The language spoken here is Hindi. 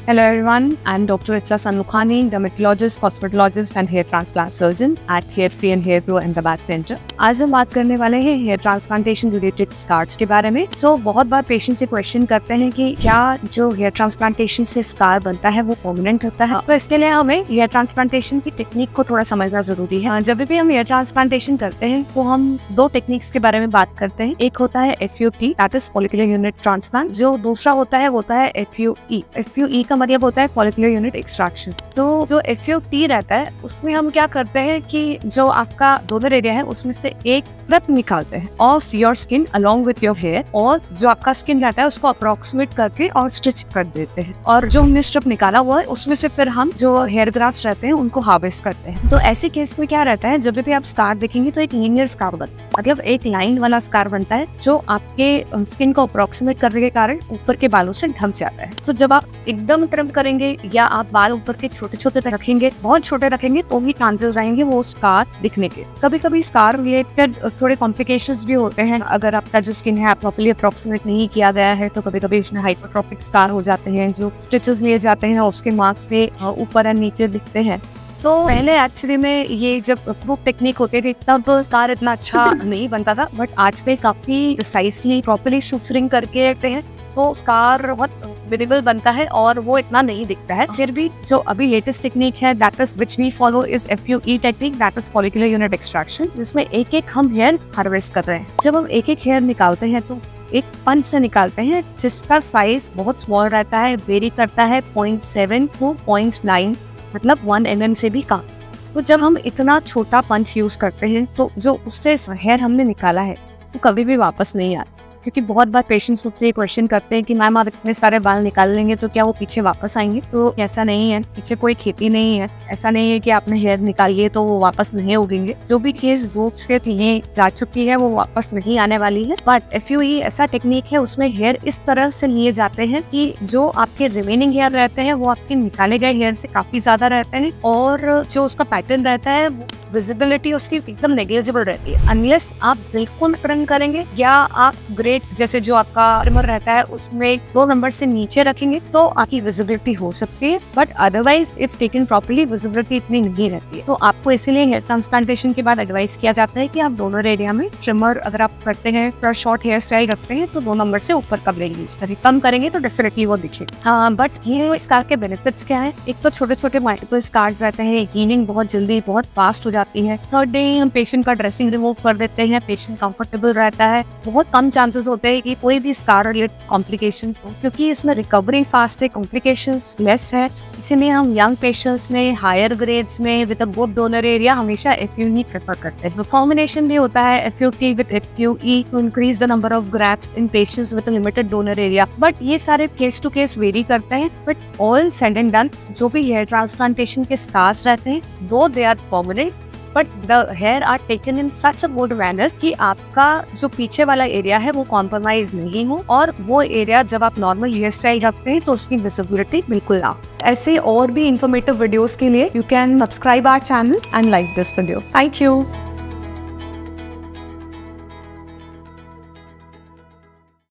Hello everyone, I'm Dr. Richa Sanmukhani, dermatologist, cosmetologist and hair transplant surgeon at Hair Free and Hair Grow Ahmedabad Center. आज हम बात करने वाले हैं हेयर ट्रांसप्लांटेशन रिलेटेड स्कार्स के बारे में। बहुत बार पेशेंट से क्वेश्चन करते हैं कि क्या जो हेयर ट्रांसप्लांटेशन से स्कार बनता है वो परमानेंट होता है। तो इसके लिए हमें हेयर ट्रांसप्लांटेशन की टेक्निक को थोड़ा समझना जरूरी है। जब भी हम हेयर ट्रांसप्लांटेशन करते हैं तो हम दो टेक्निक्स के बारे में बात करते हैं। एक होता है FUT, that is follicular unit transplant. जो दूसरा होता है वो होता है FUE। FUE का मतलब होता है फॉलिकुलर यूनिट एक्सट्रैक्शन। तो जो FUT रहता है उसमें हम क्या करते हैं कि जो आपका डोनर एरिया है उसमें से एक परत निकालते हैं of your skin along with your hair, और जो आपका स्किन रहता है उसको अप्रोक्सीमेट करके और स्टिच कर देते हैं। और जो हमने स्ट्रिप निकाला हुआ है उसमें से फिर हम जो हेयर ग्राफ्ट रहते हैं उनको हार्वेस्ट करते हैं। तो ऐसे केस में क्या रहता है, जब भी आप स्कार देखेंगे तो एक लीनियर स्कार बनता है, मतलब एक लाइन वाला स्कार बनता है जो आपके स्किन को अप्रोक्सीमेट करने के कारण ऊपर के बालों से ढक जाता है। तो जब आप एकदम ट्रिम करेंगे या आप बाल ऊपर के छोटे छोटे रखेंगे, बहुत छोटे रखेंगे, तो भी चांसेस आएंगे वो स्कार दिखने के। कभी कभी स्कार रिलेटेड थोड़े कॉम्प्लिकेशंस भी होते हैं। अगर आपका जो स्किन है प्रॉपर्ली अप्रोक्सीमेट नहीं किया गया है तो कभी कभी इसमें हाइपरट्रॉपिक स्कार हो जाते हैं। जो स्टिचेस लिए जाते हैं उसके मार्क्स पे ऊपर और नीचे दिखते हैं। तो पहले एक्चुअली में ये जब प्रूफ टेक्निक होती थी तब तो स्कार इतना अच्छा नहीं बनता था, बट आजकल काफी प्रिसाइजली प्रॉपर्ली सुचरिंग करके रखते हैं तो स्कार बहुत विजिबल बनता है और वो इतना नहीं दिखता है। फिर भी जो अभी लेटेस्ट टेक्निक है that is which we follow is FUE technique, that is follicular unit extraction, जिसमें एक एक हम हेयर हार्वेस्ट कर रहे हैं। जब हम एक एक हेयर निकालते हैं तो एक पंच से निकालते हैं जिसका साइज बहुत स्मॉल रहता है, वेरी करता है 0.7 to 0.9, मतलब 1 mm से भी कम। तो जब हम इतना छोटा पंच यूज करते हैं तो जो उससे हेयर हमने निकाला है वो कभी भी वापस नहीं आता। क्योंकि बहुत बार पेशेंट्स मुझसे ये क्वेश्चन करते हैं कि मैम आप इतने सारे बाल निकाल लेंगे तो क्या वो पीछे वापस आएंगे। तो ऐसा नहीं है, पीछे कोई खेती नहीं है। ऐसा नहीं है कि आपने हेयर निकाल लिए तो वो वापस नहीं उगेंगे। जो भी चीज रूट्स के लिए जा चुकी है वो वापस नहीं आने वाली है। बट FUE ऐसा टेक्निक है उसमें हेयर इस तरह से लिए जाते हैं कि जो आपके रिमेनिंग हेयर रहते हैं वो आपके निकाले गए हेयर से काफी ज्यादा रहते हैं, और जो उसका पैटर्न रहता है विजिबिलिटी उसकी एकदम नेग्लिजिबल रहती है। अनलेस आप बिल्कुल ट्रिम करेंगे या आप ग्रेट जैसे जो आपका ट्रिमर रहता है उसमें 2 नंबर से नीचे रखेंगे तो आपकी विजिबिलिटी हो सकती है, but otherwise if taken properly visibility इतनी नहीं रहती है। तो आपको इसीलिए हेयर ट्रांसप्लांटेशन के बाद एडवाइस किया जाता है कि आप डोनर एरिया में ट्रिमर अगर आप करते हैं, थोड़ा शॉर्ट हेयर स्टाइल रखते हैं तो 2 नंबर से ऊपर का ब्लेड यूज करें। कम करेंगे तो डेफिनेटली वो दिखेगा। हाँ, बट ये स्कार के बेनिफिट्स क्या है? एक तो छोटे छोटे मल्टीपल स्कार्स रहते हैं, हीलिंग बहुत जल्दी बहुत फास्ट हो जाती है। थर्ड डे हम पेशेंट का ड्रेसिंग रिमूव कर देते हैं, पेशेंट कंफर्टेबल रहता है। बहुत कम चांसेस होते हैं कि कोई भी स्कार रिलेटेड कॉम्प्लिकेशंस हो, क्योंकि इसमें रिकवरी फास्ट है, कॉम्प्लिकेशंस लेस है। इसीलिए हम यंग पेशेंट्स में, हायर ग्रेड्स में with a good donor area हमेशा FUE प्रेफर करते हैं। कॉम्बिनेशन भी होता है FUT with FUE to increase the number of grafts in patients with limited donor area. But ये सारे केस टू केस वेरी करते हैं। But all said and done जो भी हेयर ट्रांसप्लांटेशन के स्कार्स रहते हैं दो दे are permanent, but the hair are taken in such a good manner कि आपका जो पीछे वाला एरिया है वो कॉम्प्रोमाइज नहीं हो, और वो एरिया जब आप नॉर्मल हेयर स्टाइल रखते हैं तो उसकी विजिबिलिटी बिल्कुल ना। ऐसे और भी इंफॉर्मेटिव वीडियोस के लिए you can subscribe our channel and like this video. Thank you.